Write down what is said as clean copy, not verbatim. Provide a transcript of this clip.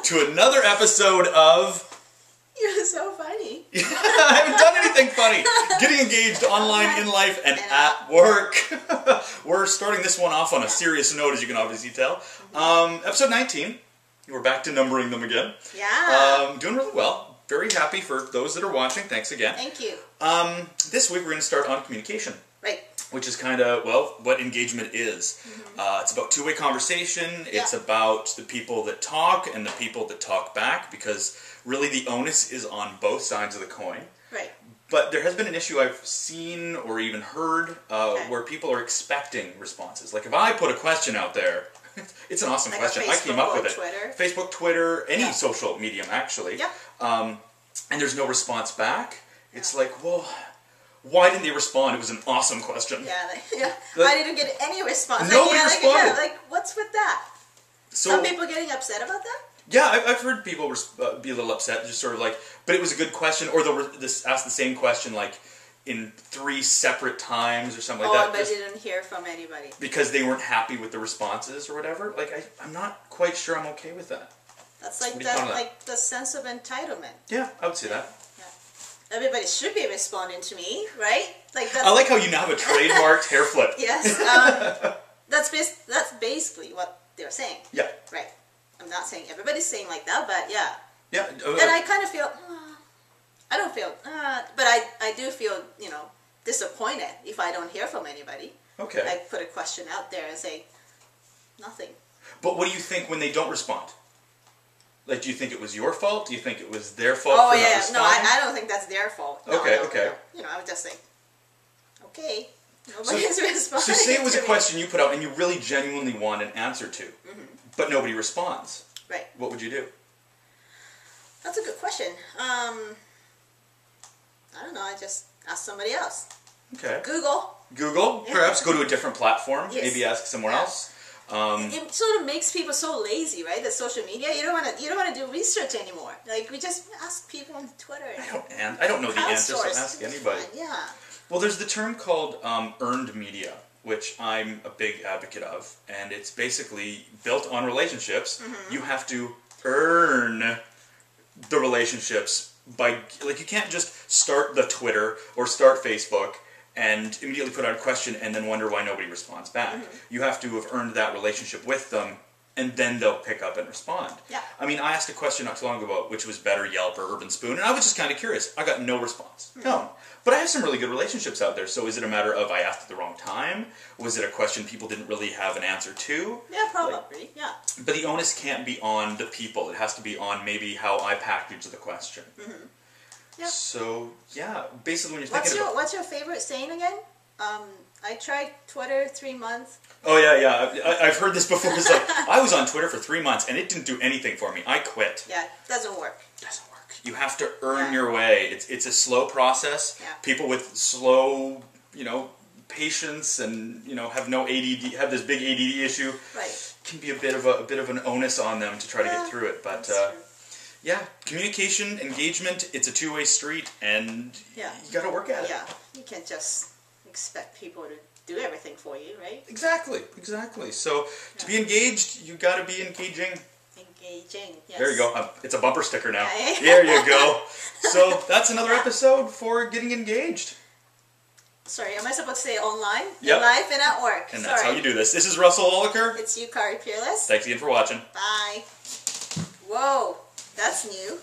to another episode of... You're so funny. I haven't done anything funny. Getting engaged online, in life, and at work. We're starting this one off on a serious note, as you can obviously tell. Episode 19. We're back to numbering them again. Yeah. Doing really well. Very happy for those that are watching. Thanks again. Thank you. This week we're going to start on communication. Right. Which is kind of, well, what engagement is. It's about two-way conversation. It's about the people that talk and the people that talk back, because really the onus is on both sides of the coin. Right. But there has been an issue I've seen or even heard where people are expecting responses. Like if I put a question out there, it's an awesome question. I came up with it. Twitter. Facebook, Twitter, any social medium actually. Yeah. And there's no response back. It's like, well... Why didn't they respond? It was an awesome question. Yeah, I didn't get any response. Nobody responded. Like, what's with that? So, Some people getting upset about that? Yeah, I've heard people be a little upset, just sort of like, but it was a good question, or they'll ask the same question like in 3 separate times or something like that. But didn't hear from anybody. Because they weren't happy with the responses or whatever. Like, I'm not quite sure I'm okay with that. That's like the sense of entitlement. Yeah, I would say that. Everybody should be responding to me, right? Like I like how you now have a trademarked hair flip. Yes, that's basically what they're saying. Yeah. Right. I'm not saying everybody's saying like that, but yeah. Yeah. And I kind of feel, I don't feel, but I do feel, disappointed if I don't hear from anybody. Okay. I put a question out there and say, nothing. But what do you think when they don't respond? Like, do you think it was your fault? Do you think it was their fault? Oh, for yeah. not responding? No, I don't think that's their fault. No, okay, no, okay. No. I would just say, okay, nobody's responding. So say it was a question you put out and you really genuinely want an answer to, but nobody responds. Right. What would you do? That's a good question. I don't know. I just ask somebody else. Okay. Google? Perhaps go to a different platform. Yes. Maybe ask someone else. It sort of makes people so lazy, right? The social media, you don't want to do research anymore. Like we just ask people on Twitter. I don't know the answer, so ask anybody. Yeah. Well, there's the term called earned media, which I'm a big advocate of, and it's basically built on relationships. You have to earn the relationships by, like, you can't just start the Twitter or start Facebook and immediately put out a question and then wonder why nobody responds back. You have to have earned that relationship with them, and then they'll pick up and respond. Yeah. I mean, I asked a question not too long ago about which was better, Yelp or Urban Spoon, and I was just kind of curious. I got no response. No. But I have some really good relationships out there, so is it a matter of I asked at the wrong time? Was it a question people didn't really have an answer to? Yeah, probably, yeah. But the onus can't be on the people. It has to be on maybe how I package the question. Yep. So, yeah, basically when you're thinking What's your favorite saying again? I tried Twitter 3 months. Oh, yeah. I've heard this before. It's like, I was on Twitter for 3 months, and it didn't do anything for me. I quit. Yeah, it doesn't work. You have to earn your way. It's a slow process. Yeah. People with slow, patience and, have no ADD, have this big ADD issue. Right. Can be a bit of an onus on them to try to get through it. But, yeah, communication, engagement, it's a two-way street, and you got to work at it. Yeah, you can't just expect people to do everything for you, right? Exactly. So, to be engaged, you got to be engaging. Engaging, yes. There you go. It's a bumper sticker now. Yeah. There you go. So, that's another episode for getting engaged. Sorry, am I supposed to say online? Yep. In life and at work. And that's how you do this. This is Russell Oliker. It's you, Kari Peerless. Thanks again for watching. Bye. Whoa, that's new.